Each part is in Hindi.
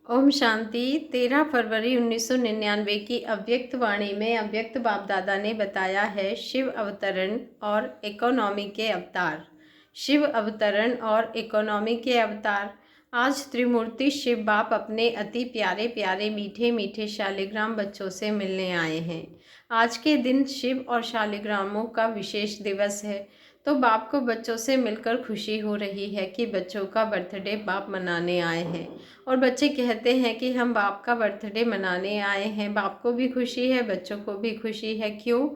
ओम शांति। 13 फरवरी 1999 की अव्यक्त वाणी में अव्यक्त बाप दादा ने बताया है शिव अवतरण और इकोनॉमी के अवतार। शिव अवतरण और इकोनॉमी के अवतार। आज त्रिमूर्ति शिव बाप अपने अति प्यारे प्यारे मीठे मीठे शालिग्राम बच्चों से मिलने आए हैं। आज के दिन शिव और शालिग्रामों का विशेष दिवस है, तो बाप को बच्चों से मिलकर खुशी हो रही है कि बच्चों का बर्थडे बाप मनाने आए हैं। और बच्चे कहते हैं कि हम बाप का बर्थडे मनाने आए हैं। बाप को भी खुशी है, बच्चों को भी खुशी है। क्यों?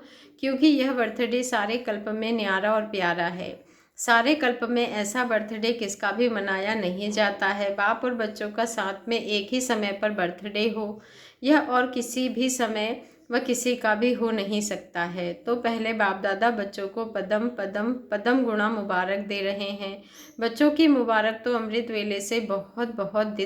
क्योंकि यह बर्थडे सारे कल्प में न्यारा और प्यारा है। सारे कल्प में ऐसा बर्थडे किसका भी मनाया नहीं जाता है। बाप और बच्चों का साथ में एक ही समय पर बर्थडे हो, यह और किसी भी समय वह किसी का भी हो नहीं सकता है। तो पहले बाप दादा बच्चों को पदम पदम पदम गुणा मुबारक दे रहे हैं। बच्चों की मुबारक तो अमृत वेले से बहुत बहुत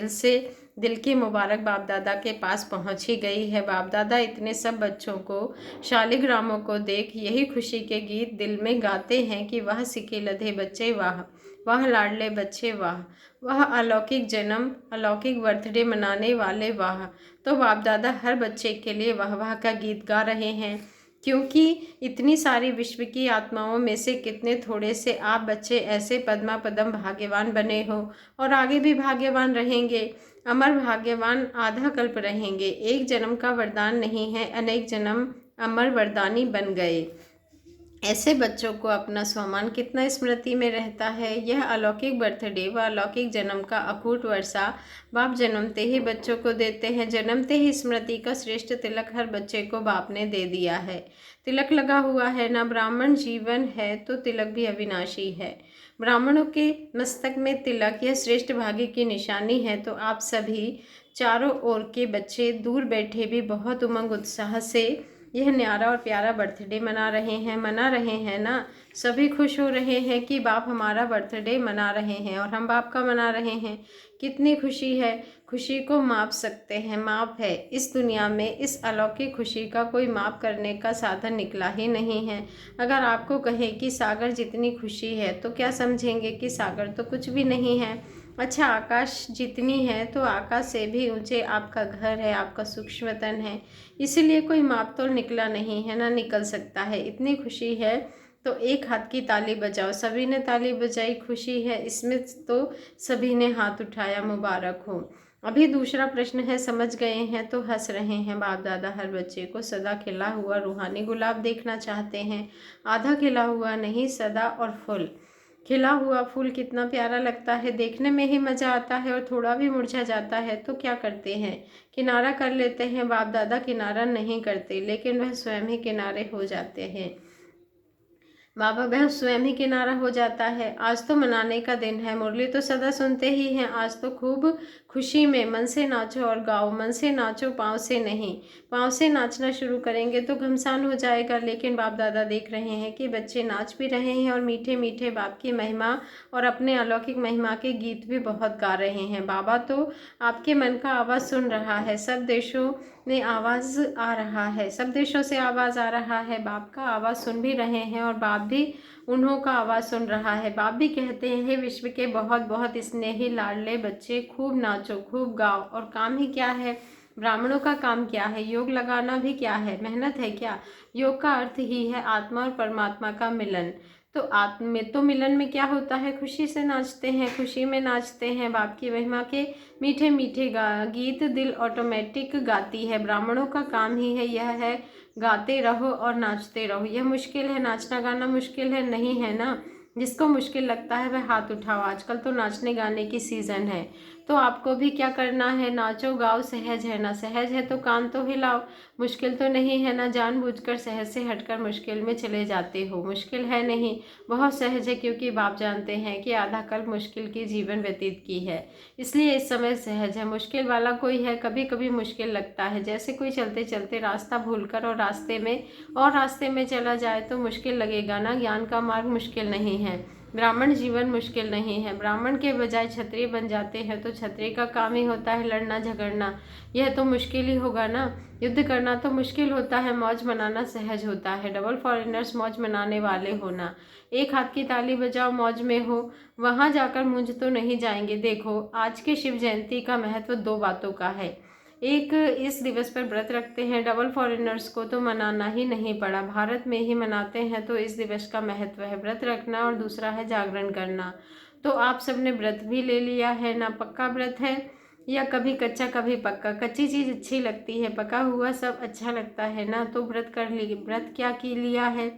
दिल की मुबारक बाप दादा के पास पहुंच ही गई है। बाप दादा इतने सब बच्चों को, शालिग्रामों को देख यही खुशी के गीत दिल में गाते हैं कि वाह सिके लधे बच्चे वाह, वाह लाडले बच्चे वाह, वह अलौकिक जन्म, अलौकिक बर्थडे मनाने वाले वाह। तो बाप दादा हर बच्चे के लिए वाह वाह का गीत गा रहे हैं, क्योंकि इतनी सारी विश्व की आत्माओं में से कितने थोड़े से आप बच्चे ऐसे पद्मा पदम भाग्यवान बने हो और आगे भी भाग्यवान रहेंगे। अमर भाग्यवान आधा कल्प रहेंगे। एक जन्म का वरदान नहीं है, अनेक जन्म अमर वरदानी बन गए। ऐसे बच्चों को अपना स्वमान कितना स्मृति में रहता है। यह अलौकिक बर्थडे व अलौकिक जन्म का अकूट वर्षा बाप जन्मते ही बच्चों को देते हैं। जन्मते ही स्मृति का श्रेष्ठ तिलक हर बच्चे को बाप ने दे दिया है। तिलक लगा हुआ है ना, ब्राह्मण जीवन है तो तिलक भी अविनाशी है। ब्राह्मणों के मस्तक में तिलक यह श्रेष्ठ भाग्य की निशानी है। तो आप सभी चारों ओर के बच्चे दूर बैठे भी बहुत उमंग उत्साह से यह न्यारा और प्यारा बर्थडे मना रहे हैं ना। सभी खुश हो रहे हैं कि बाप हमारा बर्थडे मना रहे हैं और हम बाप का मना रहे हैं। कितनी खुशी है। खुशी को माप सकते हैं, माप है। इस दुनिया में इस अलौकिक खुशी का कोई माप करने का साधन निकला ही नहीं है। अगर आपको कहें कि सागर जितनी खुशी है तो क्या समझेंगे कि सागर तो कुछ भी नहीं है। अच्छा, आकाश जितनी है तो आकाश से भी ऊंचे आपका घर है, आपका सूक्ष्म तन है। इसीलिए कोई माप तोल निकला नहीं है, ना निकल सकता है। इतनी खुशी है तो एक हाथ की ताली बजाओ। सभी ने ताली बजाई, खुशी है इसमें तो सभी ने हाथ उठाया, मुबारक हो। अभी दूसरा प्रश्न है, समझ गए हैं तो हंस रहे हैं। बाप दादा हर बच्चे को सदा खिला हुआ रूहानी गुलाब देखना चाहते हैं, आधा खिला हुआ नहीं, सदा और फुल। खिला हुआ फूल कितना प्यारा लगता है, देखने में ही मज़ा आता है। और थोड़ा भी मुरझा जाता है तो क्या करते हैं, किनारा कर लेते हैं। बाप दादा किनारा नहीं करते, लेकिन वह स्वयं ही किनारे हो जाते हैं। बाबा वह स्वयं ही किनारा हो जाता है। आज तो मनाने का दिन है, मुरली तो सदा सुनते ही हैं। आज तो खूब खुशी में मन से नाचो और गाओ। मन से नाचो, पाँव से नहीं। पाँव से नाचना शुरू करेंगे तो घमसान हो जाएगा। लेकिन बाप दादा देख रहे हैं कि बच्चे नाच भी रहे हैं और मीठे मीठे बाप की महिमा और अपने अलौकिक महिमा के गीत भी बहुत गा रहे हैं। बाबा तो आपके मन का आवाज़ सुन रहा है। सब देशों में आवाज़ आ रहा है, सब देशों से आवाज़ आ रहा है। बाप का आवाज़ सुन भी रहे हैं और बाप भी उन्हों का आवाज़ सुन रहा है। बाप भी कहते हैं, हे विश्व के बहुत बहुत स्नेही लाडले बच्चे, खूब नाचो, खूब गाओ। और काम ही क्या है? ब्राह्मणों का काम क्या है? योग लगाना भी क्या है? मेहनत है क्या? योग का अर्थ ही है आत्मा और परमात्मा का मिलन। तो आत्म में तो मिलन में क्या होता है? खुशी से नाचते हैं, खुशी में नाचते हैं। बाप की महिमा के मीठे मीठे गीत दिल ऑटोमेटिक गाती है। ब्राह्मणों का काम ही है यह है, गाते रहो और नाचते रहो। यह मुश्किल है? नाचना गाना मुश्किल है? नहीं है ना। जिसको मुश्किल लगता है वह हाथ उठाओ। आजकल तो नाचने गाने की सीज़न है, तो आपको भी क्या करना है? नाचो गाओ। सहज है ना? सहज है तो कान तो हिलाओ। मुश्किल तो नहीं है ना? जानबूझकर सहज से हटकर मुश्किल में चले जाते हो। मुश्किल है नहीं, बहुत सहज है, क्योंकि बाप जानते हैं कि आधा कल मुश्किल की जीवन व्यतीत की है, इसलिए इस समय सहज है। मुश्किल वाला कोई है? कभी कभी मुश्किल लगता है, जैसे कोई चलते चलते रास्ता भूलकर और रास्ते में चला जाए तो मुश्किल लगेगा ना। ज्ञान का मार्ग मुश्किल नहीं है। ब्राह्मण जीवन मुश्किल नहीं है। ब्राह्मण के बजाय क्षत्रिय बन जाते हैं तो क्षत्रिय का काम ही होता है लड़ना झगड़ना, यह तो मुश्किल ही होगा ना। युद्ध करना तो मुश्किल होता है, मौज मनाना सहज होता है। डबल फॉरेनर्स मौज मनाने वाले होना, एक हाथ की ताली बजाओ मौज में हो, वहाँ जाकर मूंझ तो नहीं जाएंगे। देखो आज के शिव जयंती का महत्व दो बातों का है। एक, इस दिवस पर व्रत रखते हैं, डबल फॉरेनर्स को तो मनाना ही नहीं पड़ा, भारत में ही मनाते हैं, तो इस दिवस का महत्व है व्रत रखना। और दूसरा है जागरण करना। तो आप सबने व्रत भी ले लिया है ना, पक्का व्रत है या कभी कच्चा कभी पक्का? कच्ची चीज़ अच्छी लगती है, पका हुआ सब अच्छा लगता है ना। तो व्रत कर ली, व्रत क्या की लिया है?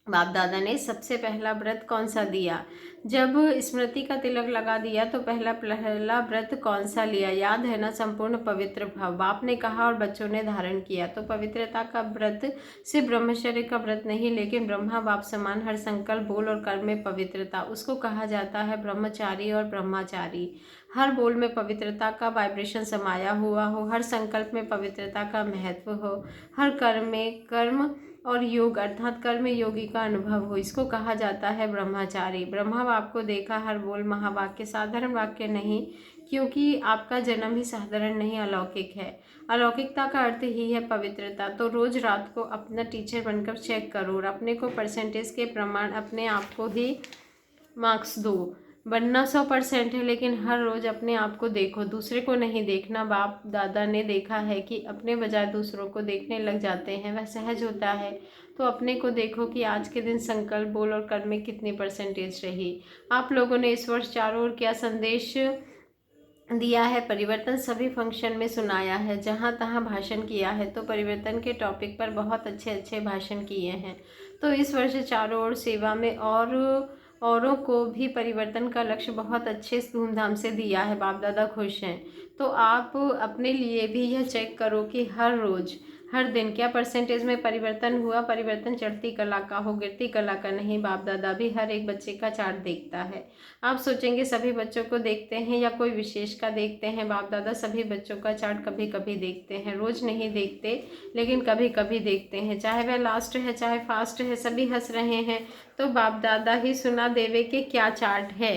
बाप दादा ने सबसे पहला व्रत कौन सा दिया? जब स्मृति का तिलक लगा दिया तो पहला व्रत कौन सा लिया? याद है ना, संपूर्ण पवित्र भाव। बाप ने कहा और बच्चों ने धारण किया। तो पवित्रता का व्रत सिर्फ ब्रह्मचर्य का व्रत नहीं, लेकिन ब्रह्मा बाप समान हर संकल्प बोल और कर्म में पवित्रता, उसको कहा जाता है ब्रह्मचारी और ब्रह्मचारी। हर बोल में पवित्रता का वाइब्रेशन समाया हुआ हो, हर संकल्प में पवित्रता का महत्व हो, हर कर्म में कर्म और योग अर्थात कर्म योगी का अनुभव हो, इसको कहा जाता है ब्रह्मचारी। ब्रह्मा बाप को देखा, हर बोल महावाक्य, साधारण वाक्य नहीं, क्योंकि आपका जन्म ही साधारण नहीं अलौकिक है। अलौकिकता का अर्थ ही है पवित्रता। तो रोज रात को अपना टीचर बनकर चेक करो और अपने को परसेंटेज के प्रमाण अपने आप को ही मार्क्स दो। बनना 100% है, लेकिन हर रोज अपने आप को देखो, दूसरे को नहीं देखना। बाप दादा ने देखा है कि अपने बजाय दूसरों को देखने लग जाते हैं, वह सहज होता है। तो अपने को देखो कि आज के दिन संकल्प बोल और कर्म में कितनी परसेंटेज रही। आप लोगों ने इस वर्ष चारों ओर क्या संदेश दिया है? परिवर्तन सभी फंक्शन में सुनाया है, जहाँ तहाँ भाषण किया है। तो परिवर्तन के टॉपिक पर बहुत अच्छे अच्छे भाषण किए हैं। तो इस वर्ष चारों ओर सेवा में और औरों को भी परिवर्तन का लक्ष्य बहुत अच्छे धूमधाम से दिया है। बाप दादा खुश हैं। तो आप अपने लिए भी यह चेक करो कि हर रोज़ हर दिन क्या परसेंटेज में परिवर्तन हुआ। परिवर्तन चढ़ती कला का हो, गिरती कला का नहीं। बाप दादा भी हर एक बच्चे का चार्ट देखता है। आप सोचेंगे सभी बच्चों को देखते हैं या कोई विशेष का देखते हैं? बाप दादा सभी बच्चों का चार्ट कभी कभी देखते हैं, रोज नहीं देखते, लेकिन कभी कभी देखते हैं। चाहे वह लास्ट है चाहे फास्ट है, सभी हंस रहे हैं तो बाप दादा ही सुना देवे कि क्या चार्ट है।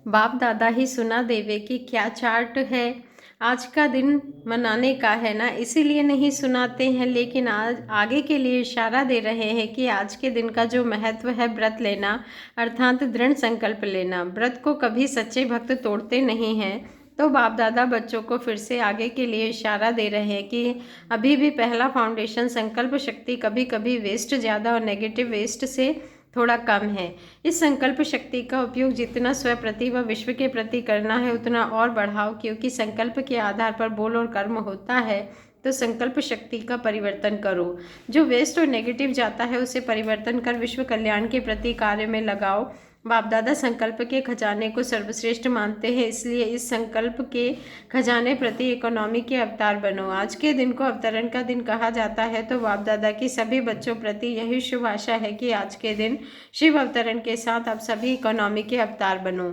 बाप दादा ही सुना देवे कि क्या चार्ट है। आज का दिन मनाने का है ना, इसीलिए नहीं सुनाते हैं, लेकिन आज आगे के लिए इशारा दे रहे हैं कि आज के दिन का जो महत्व है व्रत लेना अर्थात दृढ़ संकल्प लेना। व्रत को कभी सच्चे भक्त तोड़ते नहीं हैं। तो बाप दादा बच्चों को फिर से आगे के लिए इशारा दे रहे हैं कि अभी भी पहला फाउंडेशन संकल्प शक्ति कभी कभी वेस्ट ज़्यादा और नेगेटिव वेस्ट से थोड़ा कम है। इस संकल्प शक्ति का उपयोग जितना स्व प्रति व विश्व के प्रति करना है उतना और बढ़ाओ, क्योंकि संकल्प के आधार पर बोल और कर्म होता है। तो संकल्प शक्ति का परिवर्तन करो, जो वेस्ट और नेगेटिव जाता है उसे परिवर्तन कर विश्व कल्याण के प्रति कार्य में लगाओ। बाप दादा संकल्प के खजाने को सर्वश्रेष्ठ मानते हैं, इसलिए इस संकल्प के खजाने प्रति इकोनॉमी के अवतार बनो। आज के दिन को अवतरण का दिन कहा जाता है, तो बाप दादा की सभी बच्चों प्रति यही शुभ आशा है कि आज के दिन शिव अवतरण के साथ आप सभी इकोनॉमी के अवतार बनो।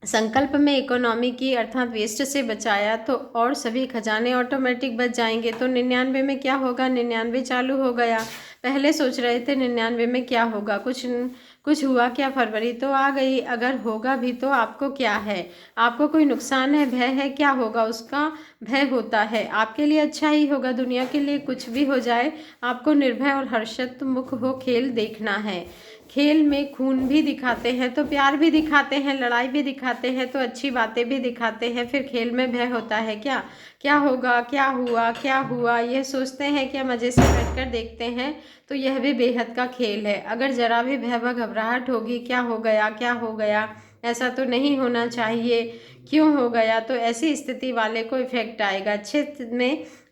संकल्प में इकोनॉमी की अर्थात वेस्ट से बचाया तो और सभी खजाने ऑटोमेटिक बच जाएंगे। तो 99 में क्या होगा? 99 चालू हो गया। पहले सोच रहे थे 99 में क्या होगा, कुछ हुआ क्या? फरवरी तो आ गई, अगर होगा भी तो आपको क्या है? आपको कोई नुकसान है, भय है? क्या होगा? उसका भय होता है आपके लिए अच्छा ही होगा। दुनिया के लिए कुछ भी हो जाए, आपको निर्भय और हर्षित मुख हो खेल देखना है। खेल में खून भी दिखाते हैं तो प्यार भी दिखाते हैं, लड़ाई भी दिखाते हैं तो अच्छी बातें भी दिखाते हैं। फिर खेल में भय होता है क्या? क्या होगा, क्या हुआ, क्या हुआ, यह सोचते हैं क्या? मज़े से बैठकर देखते हैं तो यह भी बेहद का खेल है। अगर जरा भी भय व घबराहट होगी, क्या हो गया, क्या हो गया, ऐसा तो नहीं होना चाहिए, क्यों हो गया, तो ऐसी स्थिति वाले को इफेक्ट आएगा।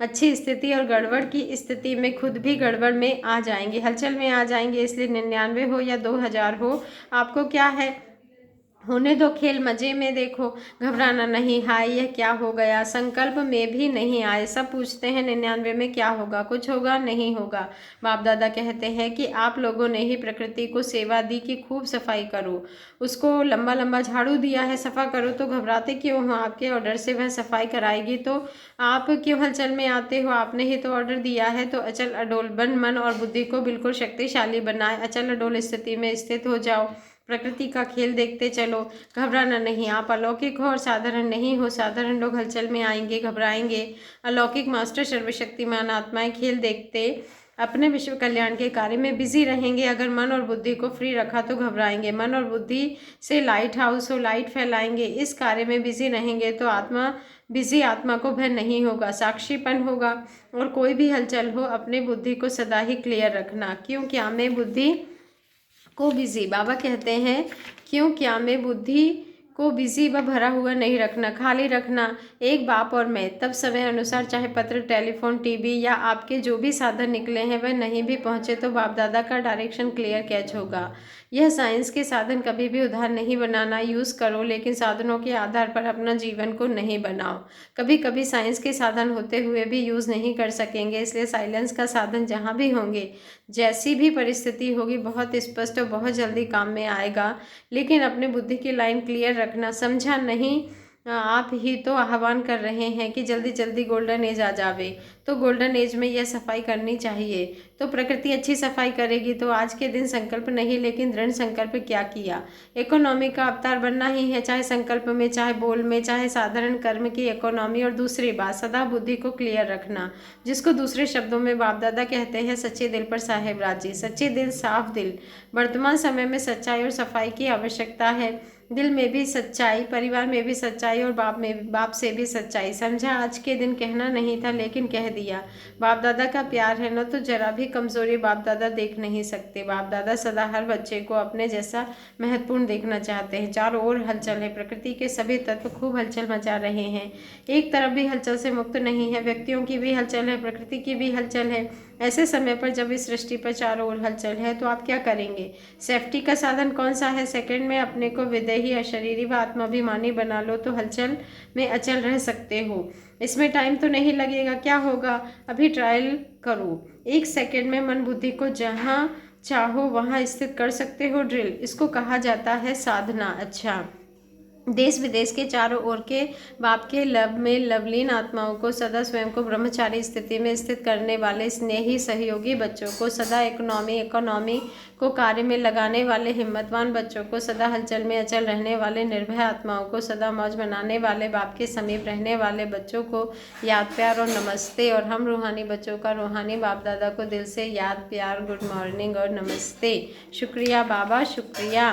अच्छी स्थिति और गड़बड़ की स्थिति में खुद भी गड़बड़ में आ जाएंगे, हलचल में आ जाएंगे। इसलिए 99 हो या 2000 हो, आपको क्या है? होने दो खेल, मजे में देखो, घबराना नहीं। हाय यह क्या हो गया, संकल्प में भी नहीं आए। सब पूछते हैं 99 में क्या होगा, कुछ होगा नहीं होगा। बाप दादा कहते हैं कि आप लोगों ने ही प्रकृति को सेवा दी कि खूब सफाई करो, उसको लंबा लंबा झाड़ू दिया है, सफा करो, तो घबराते क्यों हो? आपके ऑर्डर से वह सफाई कराएगी तो आप क्यों हलचल में आते हो? आपने ही तो ऑर्डर दिया है। तो अचल अडोल बन मन और बुद्धि को बिल्कुल शक्तिशाली बनाए, अचल अडोल स्थिति में स्थित हो जाओ, प्रकृति का खेल देखते चलो, घबराना नहीं। आप अलौकिक हो और साधारण नहीं हो। साधारण लोग हलचल में आएंगे, घबराएंगे। अलौकिक मास्टर सर्वशक्तिमान आत्माएं खेल देखते अपने विश्व कल्याण के कार्य में बिजी रहेंगे। अगर मन और बुद्धि को फ्री रखा तो घबराएंगे। मन और बुद्धि से लाइट हाउस हो, लाइट फैलाएंगे, इस कार्य में बिजी रहेंगे तो आत्मा को भय नहीं होगा, साक्षीपन होगा। और कोई भी हलचल हो, अपने बुद्धि को सदा ही क्लियर रखना। क्यों क्या में बुद्धि को बिजी, बाबा कहते हैं क्यों क्या में बुद्धि को बिजी व भरा हुआ नहीं रखना, खाली रखना। एक बाप और मैं, तब समय अनुसार चाहे पत्र, टेलीफोन, टीवी या आपके जो भी साधन निकले हैं वह नहीं भी पहुंचे तो बाप दादा का डायरेक्शन क्लियर कैच होगा। यह साइंस के साधन कभी भी उधार नहीं बनाना, यूज़ करो लेकिन साधनों के आधार पर अपना जीवन को नहीं बनाओ। कभी कभी साइंस के साधन होते हुए भी यूज़ नहीं कर सकेंगे, इसलिए साइलेंस का साधन जहाँ भी होंगे, जैसी भी परिस्थिति होगी, बहुत स्पष्ट और बहुत जल्दी काम में आएगा। लेकिन अपने बुद्धि की लाइन क्लियर रखना, समझा नहीं? आप ही तो आह्वान कर रहे हैं कि जल्दी जल्दी गोल्डन एज आ जावे, तो गोल्डन एज में यह सफाई करनी चाहिए। तो प्रकृति अच्छी सफाई करेगी। तो आज के दिन संकल्प नहीं लेकिन दृढ़ संकल्प क्या किया, इकोनॉमी का अवतार बनना ही है, चाहे संकल्प में, चाहे बोल में, चाहे साधारण कर्म की इकोनॉमी। और दूसरी बात, सदा बुद्धि को क्लियर रखना, जिसको दूसरे शब्दों में बाप दादा कहते हैं सच्चे दिल पर साहेब राजी। सच्चे दिल, साफ दिल। वर्तमान समय में सच्चाई और सफाई की आवश्यकता है। दिल में भी सच्चाई, परिवार में भी सच्चाई और बाप से भी सच्चाई। समझा? आज के दिन कहना नहीं था लेकिन कह दिया। बाप दादा का प्यार है ना, तो जरा भी कमजोरी बाप दादा देख नहीं सकते। बाप दादा सदा हर बच्चे को अपने जैसा महत्वपूर्ण देखना चाहते हैं। चारों ओर हलचल है, प्रकृति के सभी तत्व खूब हलचल मचा रहे हैं। एक तरफ भी हलचल से मुक्त नहीं है, व्यक्तियों की भी हलचल है, प्रकृति की भी हलचल है। ऐसे समय पर जब इस सृष्टि पर चारों ओर हलचल है तो आप क्या करेंगे? सेफ्टी का साधन कौन सा है? सेकंड में अपने को विदेही, अशरीरी व आत्माभिमानी बना लो तो हलचल में अचल रह सकते हो। इसमें टाइम तो नहीं लगेगा, क्या होगा? अभी ट्रायल करो। 1 सेकंड में मन बुद्धि को जहाँ चाहो वहाँ स्थित कर सकते हो। ड्रिल, इसको कहा जाता है साधना। अच्छा, देश विदेश के चारों ओर के बाप के लब में लवलीन आत्माओं को सदा स्वयं को ब्रह्मचारी स्थिति में स्थित करने वाले स्नेही सहयोगी बच्चों को, सदा इकोनॉमी को कार्य में लगाने वाले हिम्मतवान बच्चों को, सदा हलचल में अचल रहने वाले निर्भय आत्माओं को, सदा मौज मनाने वाले बाप के समीप रहने वाले बच्चों को याद, प्यार और नमस्ते। और हम रूहानी बच्चों का रूहानी बाप दादा को दिल से याद, प्यार, गुड मॉर्निंग और नमस्ते। शुक्रिया बाबा, शुक्रिया।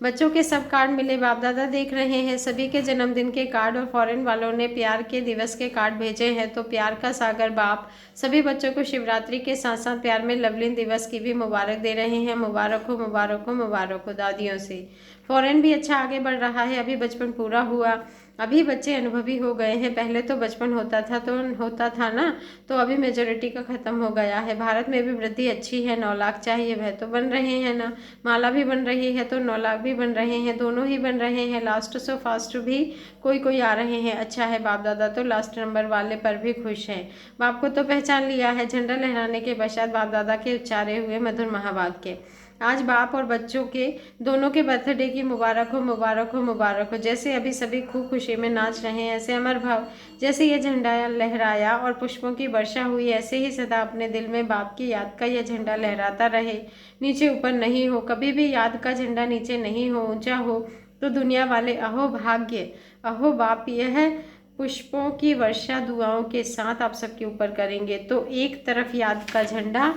बच्चों के सब कार्ड मिले, बाप दादा देख रहे हैं। सभी के जन्मदिन के कार्ड और फॉरेन वालों ने प्यार के दिवस के कार्ड भेजे हैं। तो प्यार का सागर बाप सभी बच्चों को शिवरात्रि के साथ साथ प्यार में लवलीन दिवस की भी मुबारक दे रहे हैं। मुबारक हो, मुबारक हो, मुबारक हो दादियों से। फॉरेन भी अच्छा आगे बढ़ रहा है, अभी बचपन पूरा हुआ, अभी बच्चे अनुभवी हो गए हैं। पहले तो बचपन होता था ना, तो अभी मेजोरिटी का ख़त्म हो गया है। भारत में भी वृद्धि अच्छी है, 9 लाख चाहिए वह तो बन रहे हैं ना, माला भी बन रही है तो 9 लाख भी बन रहे हैं, दोनों ही बन रहे हैं। लास्ट सो फास्ट भी कोई आ रहे हैं। अच्छा है, बाप दादा तो लास्ट नंबर वाले पर भी खुश हैं। बाप को तो पहचान लिया है। झंडा लहराने के पश्चात बाप दादा के उच्चारे हुए मधुर महावाक्य। आज बाप और बच्चों के दोनों के बर्थडे की मुबारक हो, मुबारक हो, मुबारक हो। जैसे अभी सभी खूब खुशी में नाच रहे हैं, ऐसे अमर भाव जैसे ये झंडा लहराया और पुष्पों की वर्षा हुई, ऐसे ही सदा अपने दिल में बाप की याद का यह झंडा लहराता रहे। नीचे ऊपर नहीं हो, कभी भी याद का झंडा नीचे नहीं हो, ऊंचा हो तो दुनिया वाले अहो भाग्य, अहो बाप, यह पुष्पों की वर्षा दुआओं के साथ आप सबके ऊपर करेंगे। तो एक तरफ याद का झंडा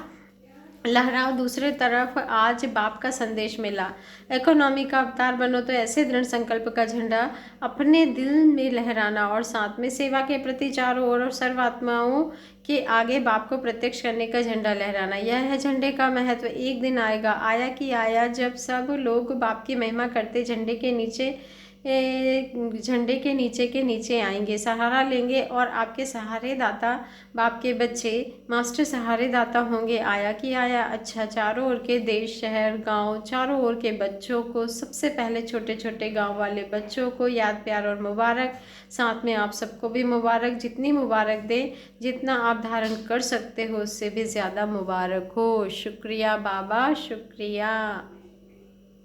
लहराओ, दूसरे तरफ आज बाप का संदेश मिला, इकोनॉमी का अवतार बनो, तो ऐसे दृढ़ संकल्प का झंडा अपने दिल में लहराना और साथ में सेवा के प्रति चारों ओर और सर्वात्माओं के आगे बाप को प्रत्यक्ष करने का झंडा लहराना। यह है झंडे का महत्व। एक दिन आएगा, आया कि आया, जब सब लोग बाप की महिमा करते झंडे के नीचे झंडे के नीचे आएंगे, सहारा लेंगे और आपके सहारे दाता बाप के बच्चे मास्टर सहारे दाता होंगे। आया कि आया। अच्छा, चारों ओर के देश, शहर, गांव, चारों ओर के बच्चों को, सबसे पहले छोटे छोटे गांव वाले बच्चों को याद, प्यार और मुबारक। साथ में आप सबको भी मुबारक, जितनी मुबारक दें, जितना आप धारण कर सकते हो उससे भी ज़्यादा मुबारक हो। शुक्रिया बाबा, शुक्रिया।